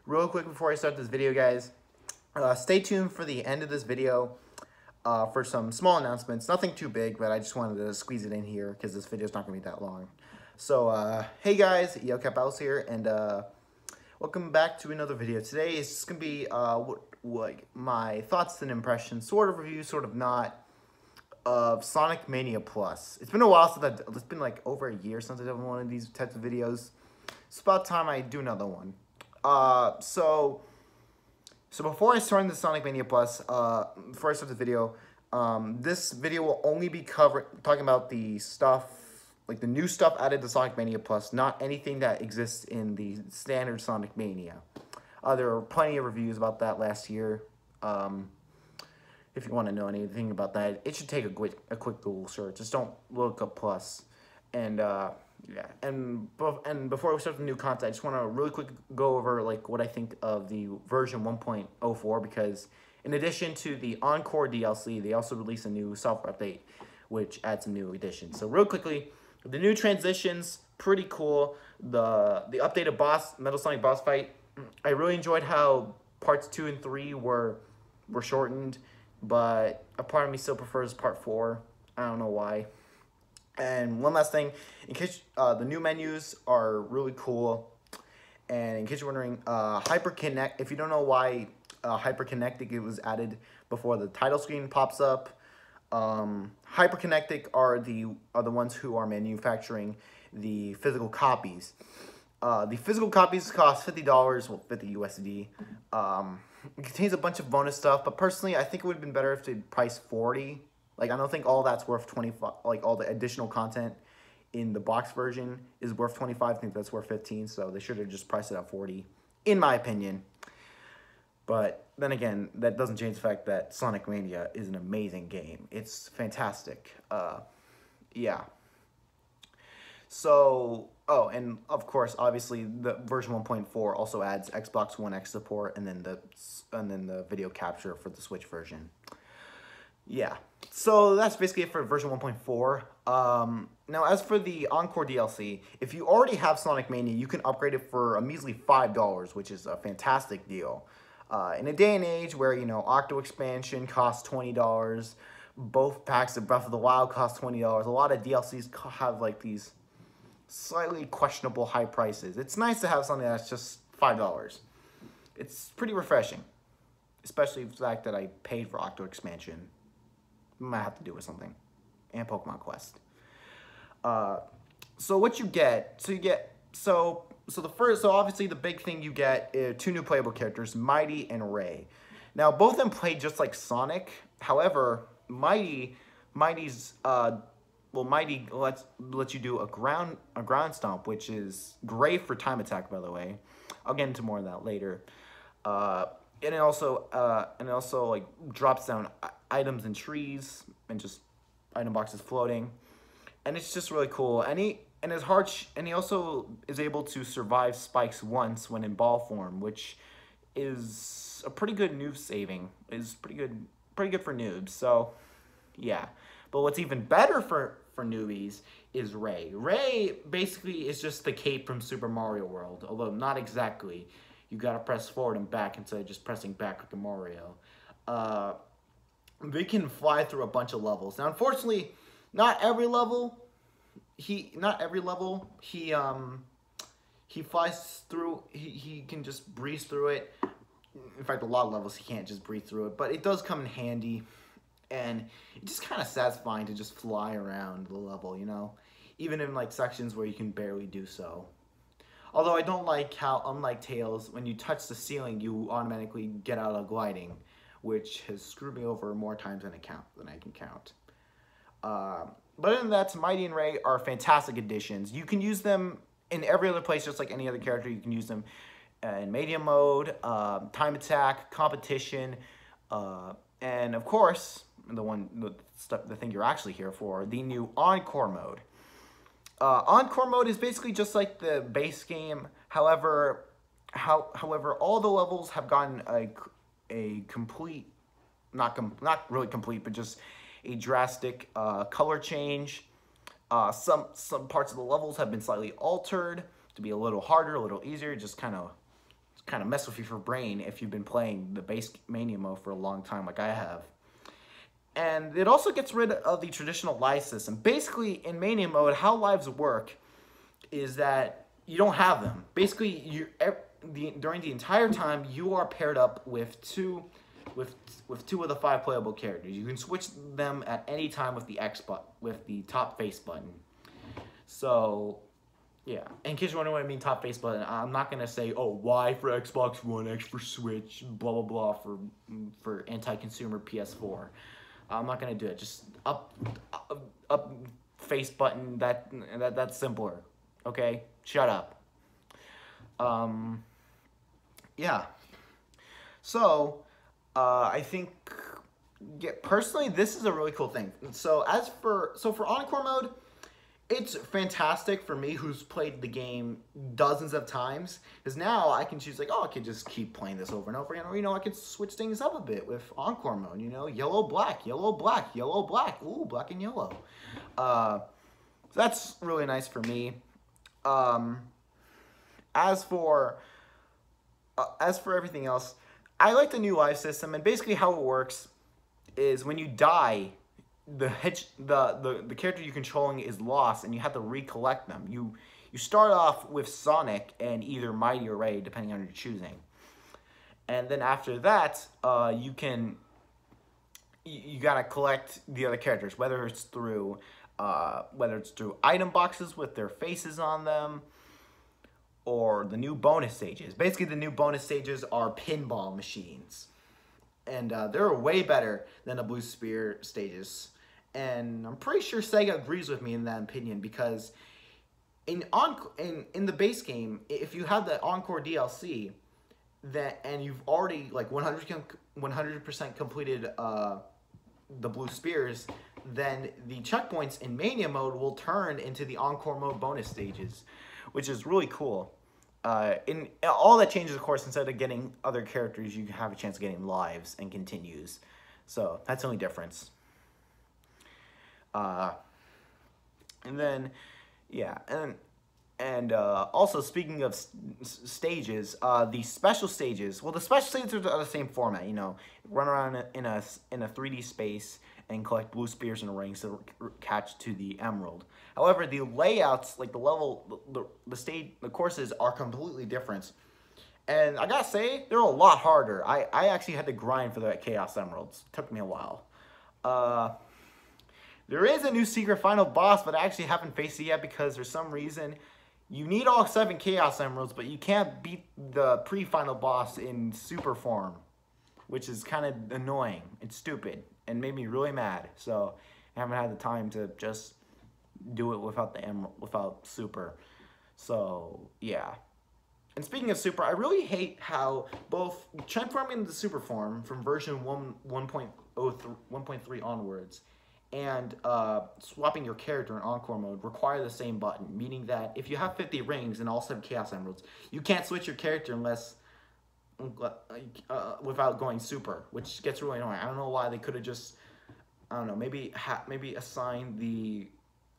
Real quick before I start this video, guys, stay tuned for the end of this video for some small announcements. Nothing too big, but I just wanted to squeeze it in here because this video is not going to be that long. So, hey guys, Qotd here, and welcome back to another video. Today is just going to be like my thoughts and impressions, sort of review, sort of not, of Sonic Mania Plus. It's been a while since it's been like over a year since I've done one of these types of videos. It's about time I do another one. So before I start the Sonic Mania Plus, before I start the video, this video will only be talking about the stuff, like the new stuff added to Sonic Mania Plus, not anything that exists in the standard Sonic Mania. There were plenty of reviews about that last year. If you want to know anything about that, it should take a quick Google search. Just don't look up Plus. And yeah, and before we start the new content, I just want to really quick go over like what I think of the version 1.04, because in addition to the Encore DLC, they also released a new software update which adds some new additions. So real quickly, the new transitions, pretty cool. The updated Metal Sonic boss fight, I really enjoyed how parts 2 and 3 were shortened, but a part of me still prefers part 4. I don't know why. And one last thing, in case the new menus are really cool, and in case you're wondering, Hyperconnect, if you don't know why Hyperconnectic it was added before the title screen pops up, Hyperconnectic are the ones who are manufacturing the physical copies. The physical copies cost $50, well, 50 USD. It contains a bunch of bonus stuff, but personally, I think it would have been better if they priced 40. Like, I don't think all that's worth 25, like, all the additional content in the box version is worth 25. I think that's worth 15, so they should have just priced it at 40, in my opinion. But then again, that doesn't change the fact that Sonic Mania is an amazing game. It's fantastic. Yeah. So, oh, and of course, obviously, the version 1.4 also adds Xbox One X support, and then the video capture for the Switch version. Yeah, so that's basically it for version 1.4. Now, as for the Encore DLC, if you already have Sonic Mania, you can upgrade it for a measly $5, which is a fantastic deal. In a day and age where, you know, Octo Expansion costs $20, both packs of Breath of the Wild cost $20, a lot of DLCs have, like, these slightly questionable high prices. It's nice to have something that's just $5. It's pretty refreshing, especially the fact that I paid for Octo Expansion. Might have to do with something, and Pokemon Quest. So what you get, so obviously the big thing you get is 2 new playable characters, Mighty and Ray. Now both of them play just like Sonic. However, Mighty lets you do a ground stomp, which is great for time attack, by the way. I'll get into more of that later. And it also like drops down items in trees and just item boxes floating, and it's just really cool. And he also is able to survive spikes once when in ball form, which is a pretty good noob saving. Is pretty good for noobs. So yeah, but what's even better for newbies is Ray. Ray basically is just the cape from Super Mario World, although not exactly. You gotta press forward and back instead of just pressing back like a Mario. They can fly through a bunch of levels. Now, unfortunately, not every level he flies through. He can just breeze through it. In fact, a lot of levels he can't just breeze through it, but it does come in handy, and it's just kind of satisfying to just fly around the level, you know, even in like sections where you can barely do so. Although I don't like how, unlike Tails, when you touch the ceiling, you automatically get out of gliding, which has screwed me over more times than I can count. But other than that, Mighty and Ray are fantastic additions. You can use them in every other place, just like any other character. You can use them in Mania mode, time attack, competition, and of course, the thing you're actually here for, the new Encore mode. Encore mode is basically just like the base game. However, all the levels have gotten a complete, not really complete, but just a drastic color change. Some parts of the levels have been slightly altered to be a little harder, a little easier, just kind of kind of mess with your brain if you've been playing the base Mania mode for a long time like I have. And it also gets rid of the traditional live system. Basically, in Mania mode, how lives work is that you don't have them. Basically, during the entire time, you are paired up with two of the 5 playable characters. You can switch them at any time with the X button, with the top face button. So, yeah. In case you're wondering what I mean, top face button, I'm not gonna say, oh, Y for Xbox One, X for Switch, blah blah blah for anti-consumer PS4. I'm not gonna do it. Just up face button. That's simpler. Okay, shut up. Yeah. So, I think, personally, this is a really cool thing. So for Encore Mode, it's fantastic for me who's played the game dozens of times, because now I can choose, like, oh, I could just keep playing this over and over again, or, you know, I could switch things up a bit with Encore Mode, you know, yellow, black, yellow, black, yellow, black, ooh, black and yellow. So that's really nice for me. As for everything else, I like the new live system, and basically how it works is when you die, the character you're controlling is lost, and you have to recollect them. You start off with Sonic and either Mighty or Ray, depending on your choosing, and then after that, you gotta collect the other characters, whether it's through item boxes with their faces on them, or the new bonus stages. Basically, the new bonus stages are pinball machines. And they're way better than the Blue Spear stages. And I'm pretty sure Sega agrees with me in that opinion, because in the base game, if you have the Encore DLC, and you've already like 100% completed the Blue Spears, then the checkpoints in Mania mode will turn into the Encore Mode bonus stages, which is really cool. In all that changes, of course, instead of getting other characters, you have a chance of getting lives and continues. So that's the only difference. And then, yeah, and also speaking of stages, the special stages. Well, the special stages are the same format. You know, run around in a 3D space and collect blue spears and rings to catch to the emerald. However, the layouts, like the level, the courses are completely different. And I gotta say, they're a lot harder. I actually had to grind for the Chaos Emeralds. It took me a while. There is a new secret final boss, but I actually haven't faced it yet because for some reason, you need all 7 Chaos Emeralds, but you can't beat the pre-final boss in super form, which is kind of annoying. It's stupid and made me really mad. So I haven't had the time to just do it without the emerald, without super. So yeah. And speaking of super, I really hate how both transforming into super form from version 1.3 onwards and swapping your character in Encore Mode require the same button, meaning that if you have 50 rings and all 7 Chaos Emeralds, you can't switch your character unless without going super, which gets really annoying. I don't know why they could have just, I don't know, maybe assign the,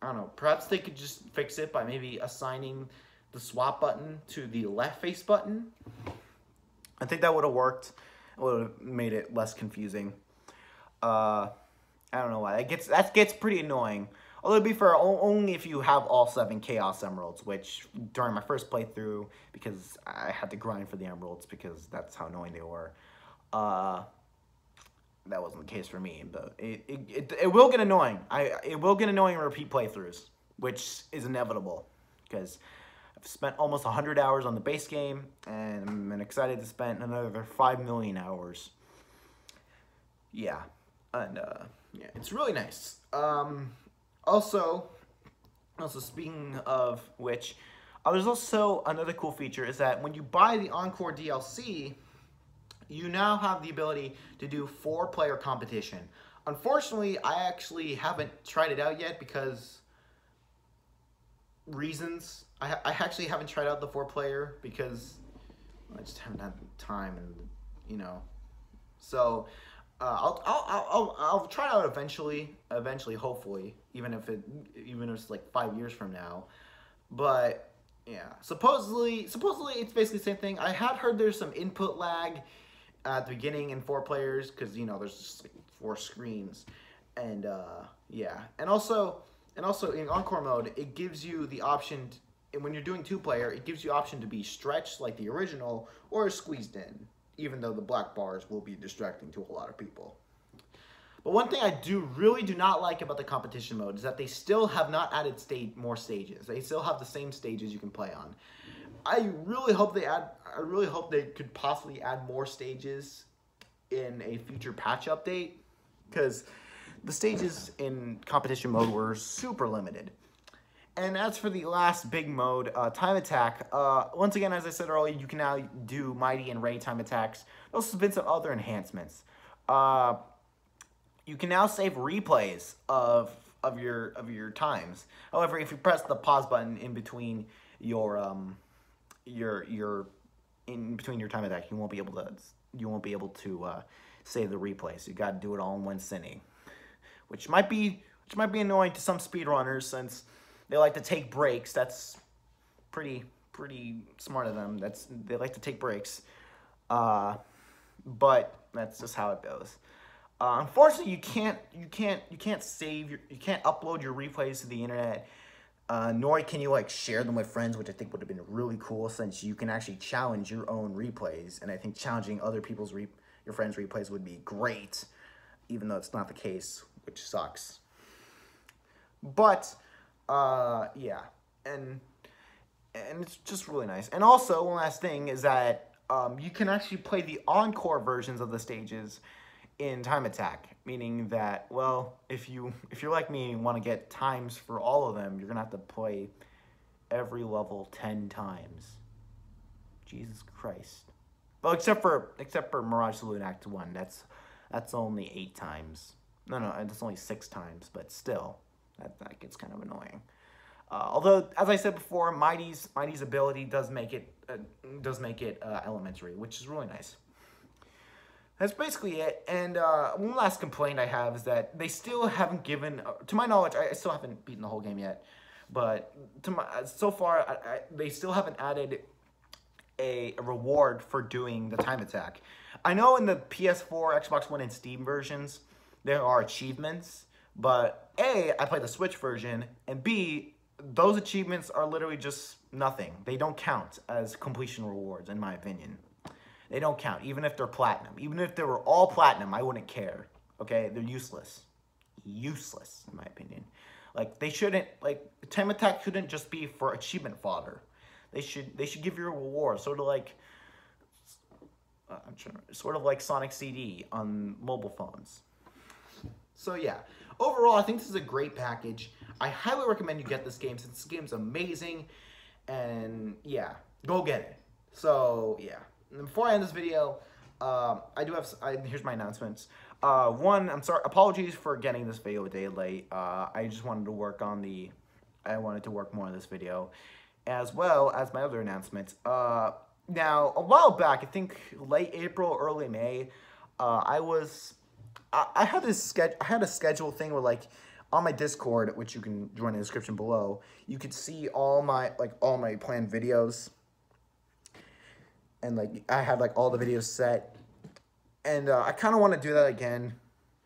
I don't know, perhaps they could just fix it by maybe assigning the swap button to the left face button. I think that would have worked. It would have made it less confusing. I don't know why. That gets pretty annoying. Although, to be fair, only if you have all 7 Chaos Emeralds, which during my first playthrough, because I had to grind for the Emeralds because that's how annoying they were, that wasn't the case for me. But it will get annoying. It will get annoying in repeat playthroughs, which is inevitable because I've spent almost 100 hours on the base game, and I'm excited to spend another 5 million hours. Yeah, and yeah, it's really nice. Also speaking of which, there's also another cool feature is that when you buy the Encore DLC, you now have the ability to do 4-player competition. Unfortunately, I actually haven't tried it out yet because reasons. I actually haven't tried out the 4-player because I just haven't had the time, and you know, so I'll try it out eventually, hopefully, even if it's like 5 years from now. But Yeah, supposedly it's basically the same thing. I had heard there's some input lag at the beginning in 4 players because there's just like 4 screens, and yeah, and also in Encore mode it gives you the option. And when you're doing 2-player, it gives you option to be stretched like the original or squeezed in, even though the black bars will be distracting to a lot of people. But one thing I really do not like about the competition mode is that they still have not added more stages. They still have the same stages you can play on. I really hope they could possibly add more stages in a future patch update, because the stages in competition mode were super limited. And as for the last big mode, time attack, once again, as I said earlier, you can now do Mighty and Ray time attacks. There's also been some other enhancements. You can now save replays of your times. However, if you press the pause button in between your time attack, you won't be able to save the replays. You got to do it all in one sitting, which might be annoying to some speedrunners since they like to take breaks. That's pretty smart of them. They like to take breaks, but that's just how it goes. Unfortunately, you can't upload your replays to the internet, nor can you like share them with friends, which I think would have been really cool since you can actually challenge your own replays. And I think challenging other people's your friends' replays would be great, even though it's not the case, which sucks. But yeah, and it's just really nice. And also, one last thing is that you can actually play the encore versions of the stages in time attack, meaning that, well, if you're like me and want to get times for all of them, you're gonna have to play every level 10 times. Jesus Christ. Well, except for Mirage Saloon Act 1, that's only 8 times. No, that's only 6 times, but still, that gets kind of annoying. Although, as I said before, Mighty's ability does make it elementary, which is really nice. That's basically it. And one last complaint I have is that they still haven't given, to my knowledge, I still haven't beaten the whole game yet, but so far they still haven't added a reward for doing the time attack. I know in the PS4, Xbox One, and Steam versions there are achievements, but A, I play the Switch version, and B, those achievements are literally just nothing. They don't count as completion rewards, in my opinion. They don't count, even if they're platinum. Even if they were all platinum, I wouldn't care, okay? They're useless. Useless, in my opinion. Like, they shouldn't, like, time attack shouldn't just be for achievement fodder. They should give you a reward, sort of like Sonic CD on mobile phones. So yeah, overall, I think this is a great package. I highly recommend you get this game since this game's amazing, and yeah, go get it. So yeah, and before I end this video, here's my announcements. One, I'm sorry, apologies for getting this video a day late. I just wanted to work more on this video, as well as my other announcements. Now, a while back, I think late April, early May, I had a schedule thing where, like, on my Discord, which you can join in the description below, you could see all my planned videos, and like I had like all the videos set, and I kind of want to do that again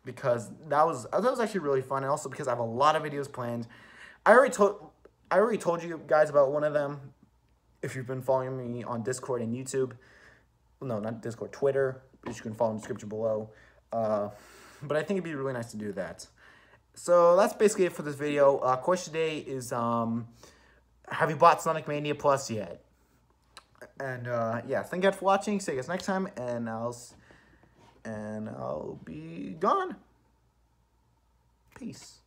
because that was actually really fun, and also because I have a lot of videos planned. I already told you guys about one of them. If you've been following me on Discord and YouTube, no, not Discord, Twitter, which you can follow in the description below. But I think it'd be really nice to do that. So that's basically it for this video. Question today is, have you bought Sonic Mania Plus yet? And yeah, thank you guys for watching. See you guys next time, and I'll be gone. Peace.